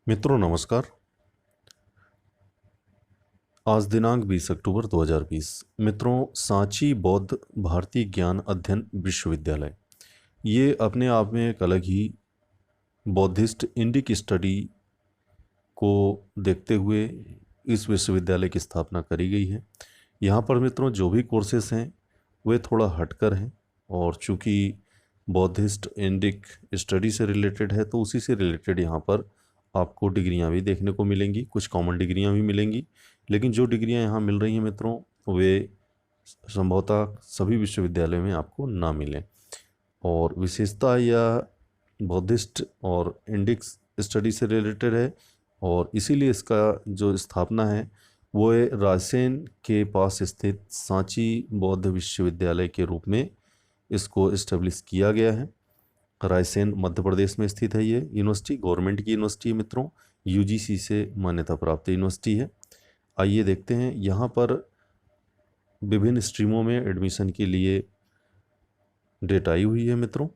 मित्रों नमस्कार। आज दिनांक 20 अक्टूबर 2020। मित्रों, सांची बौद्ध भारतीय ज्ञान अध्ययन विश्वविद्यालय ये अपने आप में एक अलग ही बौद्धिस्ट इंडिक स्टडी को देखते हुए इस विश्वविद्यालय की स्थापना करी गई है। यहाँ पर मित्रों जो भी कोर्सेस हैं वे थोड़ा हटकर हैं, और चूँकि बौद्धिस्ट इंडिक स्टडी से रिलेटेड है तो उसी से रिलेटेड यहाँ पर आपको डिग्रियाँ भी देखने को मिलेंगी, कुछ कॉमन डिग्रियाँ भी मिलेंगी। लेकिन जो डिग्रियाँ यहाँ मिल रही हैं मित्रों, वे संभवतः सभी विश्वविद्यालयों में आपको ना मिलें। और विशेषता या बौद्धिस्ट और इंडिक्स स्टडी से रिलेटेड है, और इसीलिए इसका जो स्थापना है वो है रायसेन के पास स्थित सांची बौद्ध विश्वविद्यालय के रूप में इसको इस्टेब्लिश किया गया है। रायसेन मध्य प्रदेश में स्थित है। ये यूनिवर्सिटी गवर्नमेंट की यूनिवर्सिटी है मित्रों, यूजीसी से मान्यता प्राप्त यूनिवर्सिटी है। आइए देखते हैं यहाँ पर विभिन्न स्ट्रीमों में एडमिशन के लिए डेट आई हुई है मित्रों।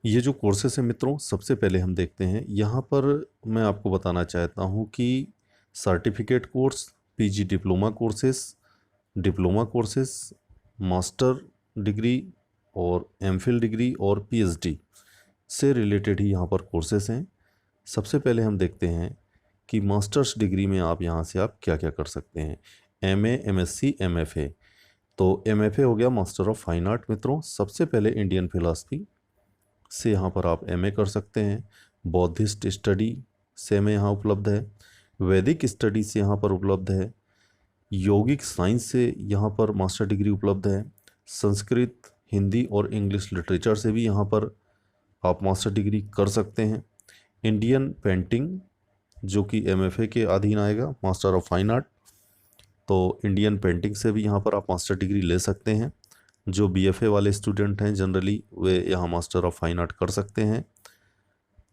ये जो कोर्सेस हैं मित्रों, सबसे पहले हम देखते हैं। यहाँ पर मैं आपको बताना चाहता हूँ कि certificate course, PG diploma courses, master degree और एमफिल डिग्री और पीएचडी से रिलेटेड ही यहाँ पर कोर्सेस हैं। सबसे पहले हम देखते हैं कि मास्टर्स डिग्री में आप यहाँ से आप क्या क्या कर सकते हैं। MA, MSc, MFA. तो एमएफए हो गया मास्टर ऑफ फाइन आर्ट मित्रों। सबसे पहले इंडियन फिलॉसफी से यहाँ पर आप एमए कर सकते हैं। बौद्धिस्ट स्टडी से एमए यहाँ उपलब्ध है। वैदिक स्टडी से यहाँ पर उपलब्ध है। यौगिक साइंस से यहाँ पर मास्टर डिग्री उपलब्ध है। संस्कृत, हिंदी और इंग्लिश लिटरेचर से भी यहाँ पर आप मास्टर डिग्री कर सकते हैं। इंडियन पेंटिंग जो कि एमएफए के अधीन आएगा, मास्टर ऑफ फाइन आर्ट, तो इंडियन पेंटिंग से भी यहाँ पर आप मास्टर डिग्री ले सकते हैं। जो बीएफए वाले स्टूडेंट हैं जनरली वे यहाँ मास्टर ऑफ फाइन आर्ट कर सकते हैं।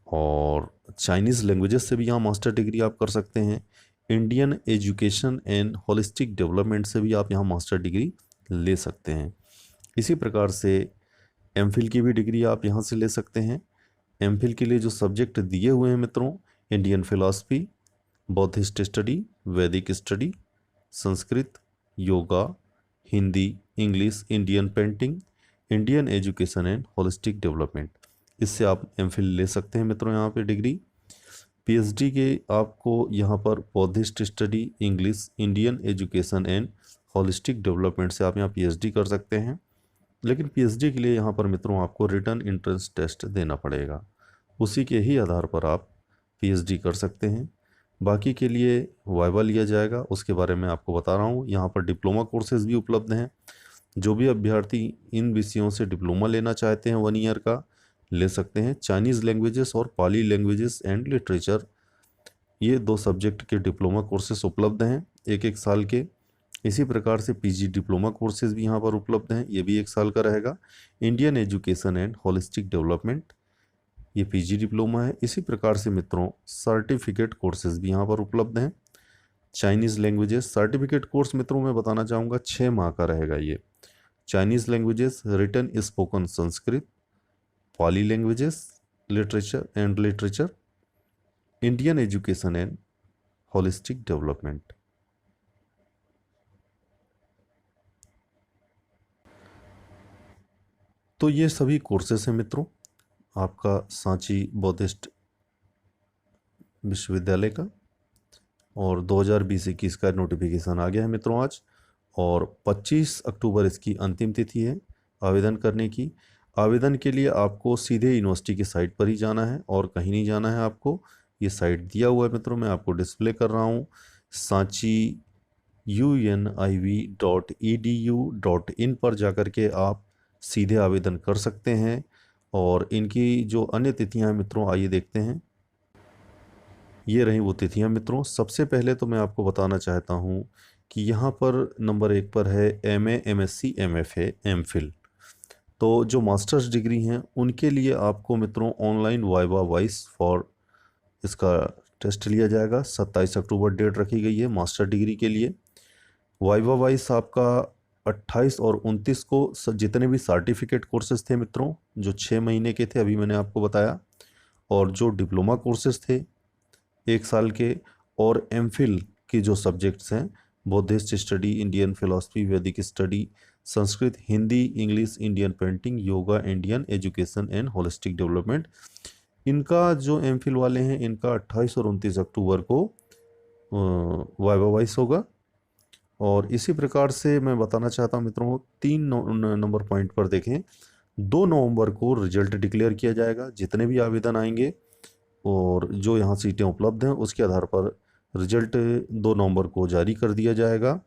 और चाइनीज़ लैंग्वेजेस से भी यहाँ मास्टर डिग्री आप कर सकते हैं। Indian education and holistic development से भी आप यहाँ मास्टर डिग्री ले सकते हैं। इसी प्रकार से एमफिल की भी डिग्री आप यहाँ से ले सकते हैं। एमफिल के लिए जो सब्जेक्ट दिए हुए हैं मित्रों, इंडियन फिलॉसफी, बौद्धिस्ट स्टडी, वैदिक study, Sanskrit, yoga, Hindi, English, Indian painting, Indian education and holistic development, इससे आप एमफिल ले सकते हैं मित्रों यहाँ पे डिग्री। पीएचडी के आपको यहाँ पर Buddhist study, English, Indian education and holistic development से आप यहाँ पीएचडी कर सकते हैं। लेकिन पीएचडी के लिए यहाँ पर मित्रों आपको रिटन एंट्रेंस टेस्ट देना पड़ेगा, उसी के ही आधार पर आप पीएचडी कर सकते हैं। बाकी के लिए वाइवा लिया जाएगा, उसके बारे में आपको बता रहा हूँ। यहाँ पर डिप्लोमा कोर्सेज भी उपलब्ध हैं। जो भी अभ्यर्थी इन विषयों से डिप्लोमा लेना चाहते हैं 1 ईयर का, ले सकते हैं। चाइनीज़ लैंग्वेजेस और पाली लैंग्वेजेस एंड लिटरेचर, ये 2 सब्जेक्ट के डिप्लोमा कोर्सेस उपलब्ध हैं 1-1 साल के। इसी प्रकार से पीजी डिप्लोमा कोर्सेज भी यहाँ पर उपलब्ध हैं, ये भी 1 साल का रहेगा। Indian education and holistic development, ये पीजी डिप्लोमा है। इसी प्रकार से मित्रों सर्टिफिकेट कोर्सेज भी यहाँ पर उपलब्ध हैं। चाइनीज़ लैंग्वेजेस सर्टिफिकेट कोर्स मित्रों मैं बताना चाहूँगा 6 माह का रहेगा ये। Chinese languages, written spoken Sanskrit, Pali languages, literature, Indian education and holistic development. तो ये सभी कोर्सेस हैं मित्रों आपका सांची बौद्धिस्ट विश्वविद्यालय का। और 2020-21 का नोटिफिकेशन आ गया है मित्रों आज, और 25 अक्टूबर इसकी अंतिम तिथि है आवेदन करने की। आवेदन के लिए आपको सीधे यूनिवर्सिटी की साइट पर ही जाना है और कहीं नहीं जाना है आपको। ये साइट दिया हुआ है मित्रों, मैं आपको डिस्प्ले कर रहा हूँ। सांची univ.edu.in पर जाकर के आप सीधे आवेदन कर सकते हैं। और इनकी जो अन्य तिथियां हैं मित्रों, आइए देखते हैं। ये रही वो तिथियां मित्रों। सबसे पहले तो मैं आपको बताना चाहता हूँ कि यहाँ पर नंबर 1 पर है एमए, एमएससी, एमएफए, एमफिल। तो जो मास्टर्स डिग्री हैं उनके लिए आपको मित्रों ऑनलाइन वाइवा वाइस फॉर इसका टेस्ट लिया जाएगा। 27 अक्टूबर डेट रखी गई है मास्टर डिग्री के लिए। वाइवा वाइस आपका 28 और 29 को जितने भी सर्टिफिकेट कोर्सेज थे मित्रों, जो 6 महीने के थे, अभी मैंने आपको बताया, और जो डिप्लोमा कोर्सेज थे 1 साल के, और एमफिल की जो सब्जेक्ट्स हैं, बौद्धिस्ट स्टडी, इंडियन फिलॉसफी, वैदिक study, Sanskrit, Hindi, English, Indian painting, yoga, Indian education and holistic development, इनका जो एमफिल वाले हैं इनका 28 और 29 अक्टूबर को वाइवा वाइस होगा। और इसी प्रकार से मैं बताना चाहता हूँ मित्रों, 3 नंबर पॉइंट पर देखें, 2 नवंबर को रिजल्ट डिक्लेयर किया जाएगा। जितने भी आवेदन आएंगे और जो यहाँ सीटें उपलब्ध हैं उसके आधार पर रिजल्ट 2 नवंबर को जारी कर दिया जाएगा।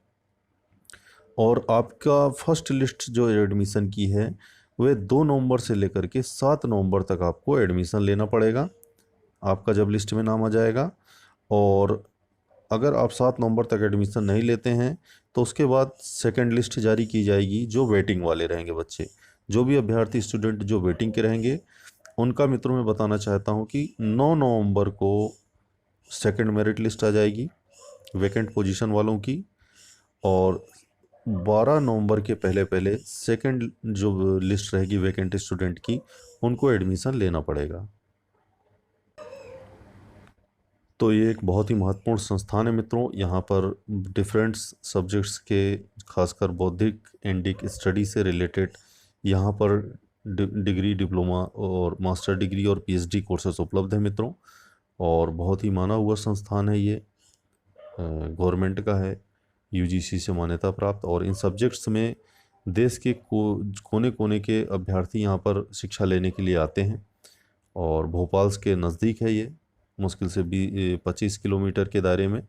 और आपका फर्स्ट लिस्ट जो एडमिशन की है वह 2 नवंबर से लेकर के 7 नवंबर तक आपको एडमिशन लेना पड़ेगा, आपका जब लिस्ट में नाम आ जाएगा। और अगर आप 7 नवंबर तक एडमिशन नहीं लेते हैं तो उसके बाद सेकंड लिस्ट जारी की जाएगी, जो वेटिंग वाले रहेंगे बच्चे, जो भी अभ्यर्थी स्टूडेंट जो वेटिंग के रहेंगे उनका मित्रों मैं बताना चाहता हूं कि 9 नवंबर को सेकंड मेरिट लिस्ट आ जाएगी वैकेंट पोजीशन वालों की, और 12 नवंबर के पहले पहले सेकंड जो लिस्ट रहेगी वैकेंट स्टूडेंट की, उनको एडमिशन लेना पड़ेगा। तो ये एक बहुत ही महत्वपूर्ण संस्थान है मित्रों। यहाँ पर डिफरेंट सब्जेक्ट्स के, खासकर बौद्धिक इंडिक स्टडी से रिलेटेड यहाँ पर डिग्री, डिप्लोमा और मास्टर डिग्री और पीएचडी कोर्सेज उपलब्ध हैं मित्रों। और बहुत ही माना हुआ संस्थान है ये, गवर्नमेंट का है, यूजीसी से मान्यता प्राप्त। और इन सब्जेक्ट्स में देश के कोने कोने के अभ्यर्थी यहाँ पर शिक्षा लेने के लिए आते हैं। और भोपाल के नज़दीक है ये, मुश्किल से 25 किलोमीटर के दायरे में,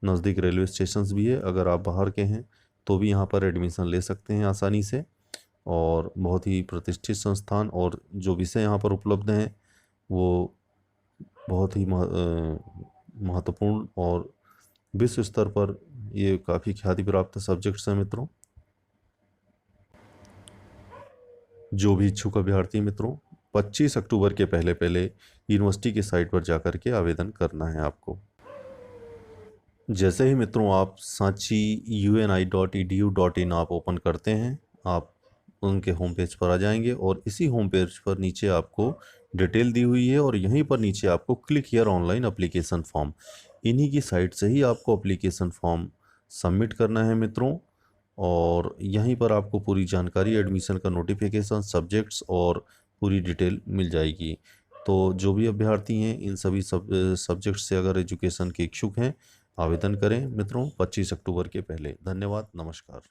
नज़दीक रेलवे स्टेशंस भी है। अगर आप बाहर के हैं तो भी यहाँ पर एडमिशन ले सकते हैं आसानी से। और बहुत ही प्रतिष्ठित संस्थान, और जो विषय यहाँ पर उपलब्ध हैं वो बहुत ही महत्वपूर्ण और विश्व स्तर पर ये काफ़ी ख्याति प्राप्त सब्जेक्ट्स हैं मित्रों। जो भी इच्छुक अभ्यर्थी मित्रों 25 अक्टूबर के पहले पहले यूनिवर्सिटी की साइट पर जाकर के आवेदन करना है आपको। जैसे ही मित्रों आप sanchi.uni.edu.in आप ओपन करते हैं, आप उनके होम पेज पर आ जाएंगे और इसी होम पेज पर नीचे आपको डिटेल दी हुई है और यहीं पर नीचे आपको click here online application form, इन्हीं की साइट से ही आपको एप्लीकेशन फॉर्म सबमिट करना है मित्रों। और यहीं पर आपको पूरी जानकारी, एडमिशन का नोटिफिकेशन, सब्जेक्ट्स और पूरी डिटेल मिल जाएगी। तो जो भी अभ्यर्थी हैं इन सभी सब्जेक्ट से अगर एजुकेशन के इच्छुक हैं, आवेदन करें मित्रों 25 अक्टूबर के पहले। धन्यवाद, नमस्कार।